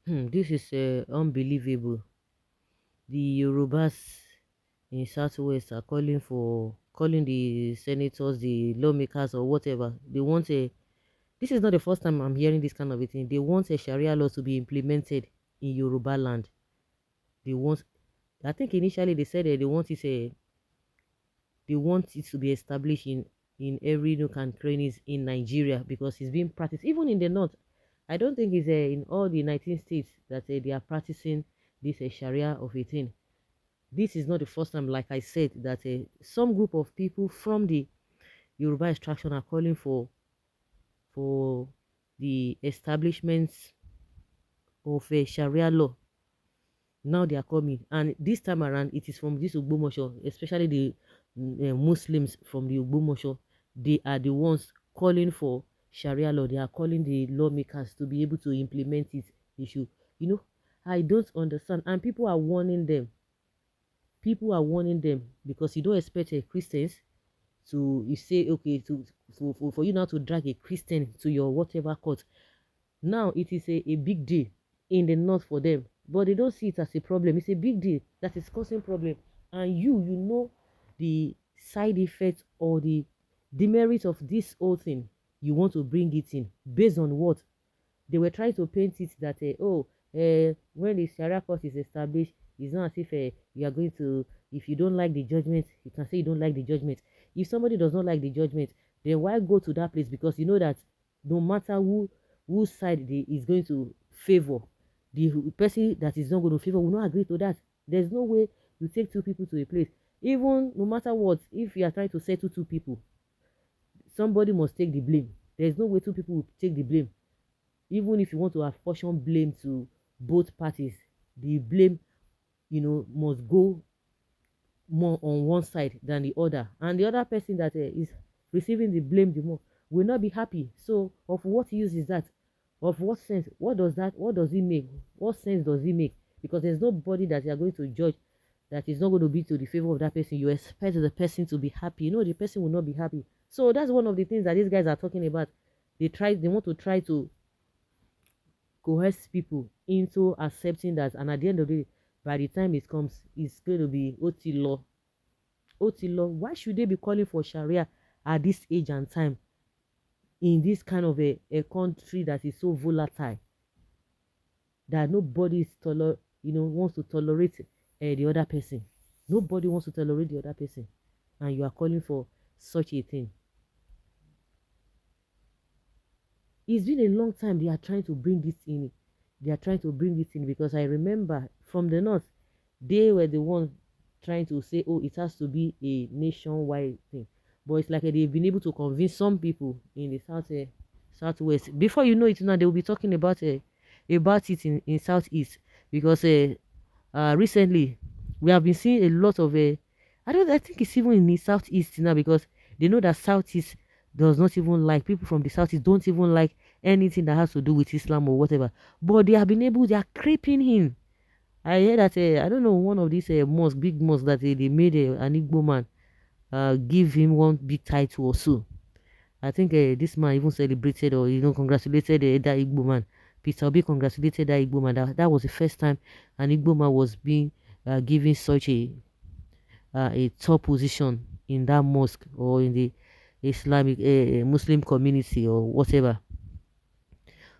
This is unbelievable. The Yorubas in Southwest are calling the senators, the lawmakers, or whatever. They want a. This is not the first time I'm hearing this kind of a thing. They want a Sharia law to be implemented in Yorubaland. They want. I think initially they said that they want it to be established in every nook and crannies in Nigeria because it's being practiced even in the north. I don't think it's in all the 19 states that they are practicing this Sharia of a thing. This is not the first time, like I said, that some group of people from the Yoruba extraction are calling for the establishments of a Sharia law. Now they are coming, and this time around, it is from this Ugbomosho, especially the Muslims from the Ugbomosho. They are the ones calling for Sharia law. They are calling the lawmakers to be able to implement it. Issue, you know, I don't understand, and people are warning them. People are warning them because you don't expect a Christians to you say okay for you now to drag a Christian to your whatever court. Now it is a big deal in the north for them, but they don't see it as a problem. It's a big deal that is causing problem, and you know the side effects or the demerits of this whole thing. You want to bring it in based on what they were trying to paint it that when the Sharia court is established, it's not as if you are going to, if you don't like the judgment, you can say you don't like the judgment. If somebody does not like the judgment, then why go to that place? Because you know that no matter whose side is going to favor, the person that is not going to favor will not agree to that. There's no way you take two people to a place. Even no matter what, if you are trying to settle two people, somebody must take the blame. There's no way two people will take the blame. Even if you want to apportion blame to both parties, the blame, must go more on one side than the other, and the other person that is receiving the blame the more will not be happy. So of what use is that? Of what sense? What does it make? What sense does it make? Because there's nobody that you are going to judge that is not going to be to the favor of that person. You expect the person to be happy. The person will not be happy. So that's one of the things that these guys are talking about. They want to try to coerce people into accepting that, and at the end of the day, by the time it comes, it's going to be OT law. OT law. Why should they be calling for Sharia at this age and time in this kind of a country that is so volatile that nobody is wants to tolerate the other person. Nobody wants to tolerate the other person, and you are calling for such a thing. It's been a long time they are trying to bring this in. They are trying to bring this in because I remember from the north, they were the ones trying to say, oh, it has to be a nationwide thing. But it's like they've been able to convince some people in the southwest. Before you know it now, they will be talking about it in southeast because recently we have been seeing a lot of I think it's even in the southeast now because they know that southeast does not even like people from the southeast don't even like anything that has to do with Islam or whatever. But they are creeping in. I heard that I don't know, one of these big mosque that they made an Igbo man give him one big title or so. I think this man even celebrated or congratulated that Igbo man. Peter Obi congratulated that Igbo man. That was the first time an Igbo man was being given such a top position in that mosque or in the Islamic Muslim community or whatever.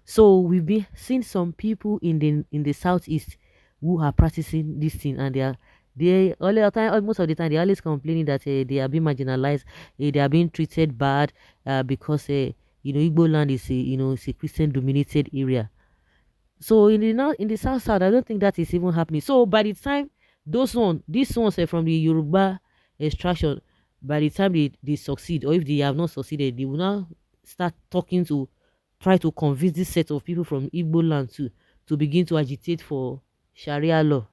So we've been seeing some people in the southeast who are practicing this thing, and they all the time, most of the time, they're always complaining that they are being marginalized, they are being treated bad because Igbo land is it's a Christian dominated area. So in the south, I don't think that is even happening. So by the time these ones are from the Yoruba extraction, by the time they succeed, or if they have not succeeded, they will now start talking to try to convince this set of people from Igbo land to begin to agitate for Sharia law.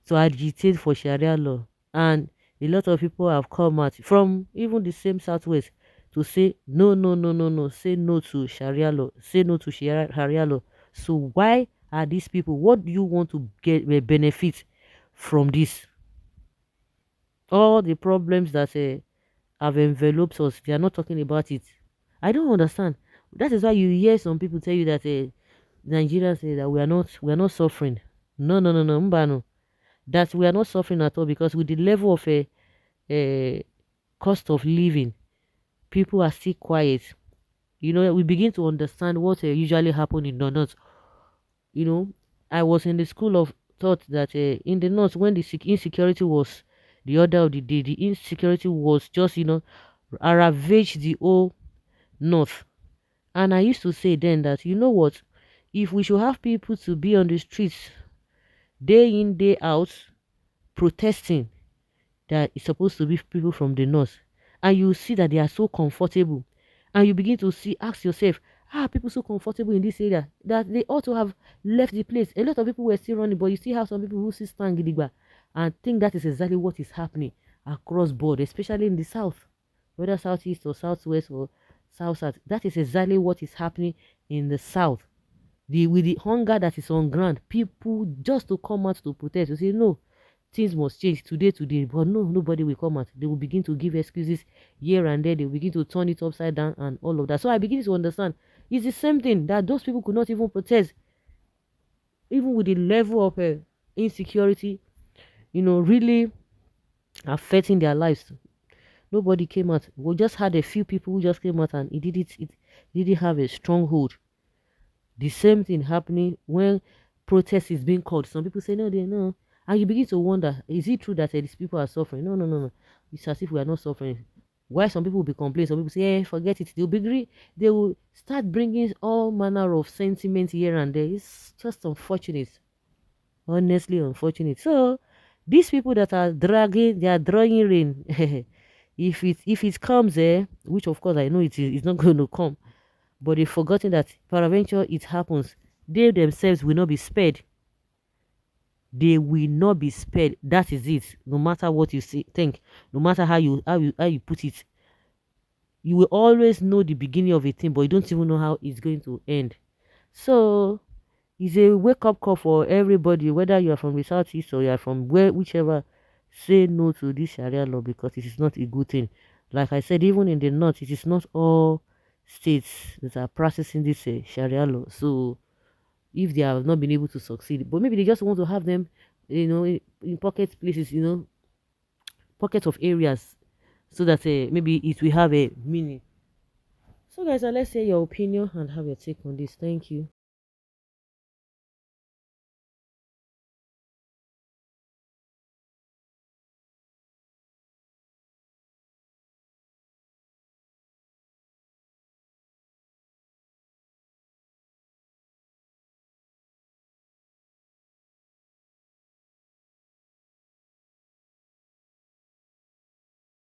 To agitate for Sharia law. And a lot of people have come out from even the same southwest to say no, no, no, no, no, say no to Sharia law, say no to Sharia law. So why are these people? What do you want to get benefit from this? All the problems that have enveloped us, they are not talking about it. I don't understand. That is why you hear some people tell you that Nigerians say that we are not suffering. No, no, no, no, mbano. That we are not suffering at all, because with the level of a cost of living, people are still quiet. We begin to understand what usually happen in the north. you know I was in the school of thought that in the north, when the insecurity was the order of the day, the insecurity was just ravaged the whole north. And I used to say then that, you know what, if we should have people to be on the streets day in day out protesting, that is supposed to be people from the north, and you see that they are so comfortable, and you begin to ask yourself, people so comfortable in this area that they ought to have left the place. A lot of people were still running, but you still have some people who still stand gidigba and think that is exactly what is happening across board, especially in the south, whether southeast or southwest or south. That is exactly what is happening in the south. With the hunger that is on ground, people just to come out to protest, to say no, things must change today. But no, nobody will come out. They will begin to give excuses here and there. They will begin to turn it upside down and all of that. So I begin to understand it's the same thing, that those people could not even protest, even with the level of insecurity, really affecting their lives. Nobody came out. We just had a few people who just came out, and it didn't have a stronghold. The same thing happening when protest is being called. Some people say no, they know. And you begin to wonder, is it true that these people are suffering? No, no, no, no. It's as if we are not suffering. Why some people will be complaining, some people say, forget it. They will start bringing all manner of sentiments here and there. It's just unfortunate. Honestly unfortunate. So these people that are they are drawing rain. If it comes, which of course I know it's not going to come, but they've forgotten that peradventure it happens, they themselves will not be spared. They will not be spared. That is it. No matter what you think, no matter how you put it, you will always know the beginning of a thing, but you don't even know how it's going to end. So it's a wake up call for everybody, whether you are from the southeast or you are from whichever. Say no to this Sharia law, because it is not a good thing. Like I said, even in the north, it is not all states that are practicing this Sharia law. So if they have not been able to succeed, but maybe they just want to have them, in pocket places, pockets of areas, so that maybe it will have a meaning. So guys, let's hear your opinion and have your take on this. Thank you.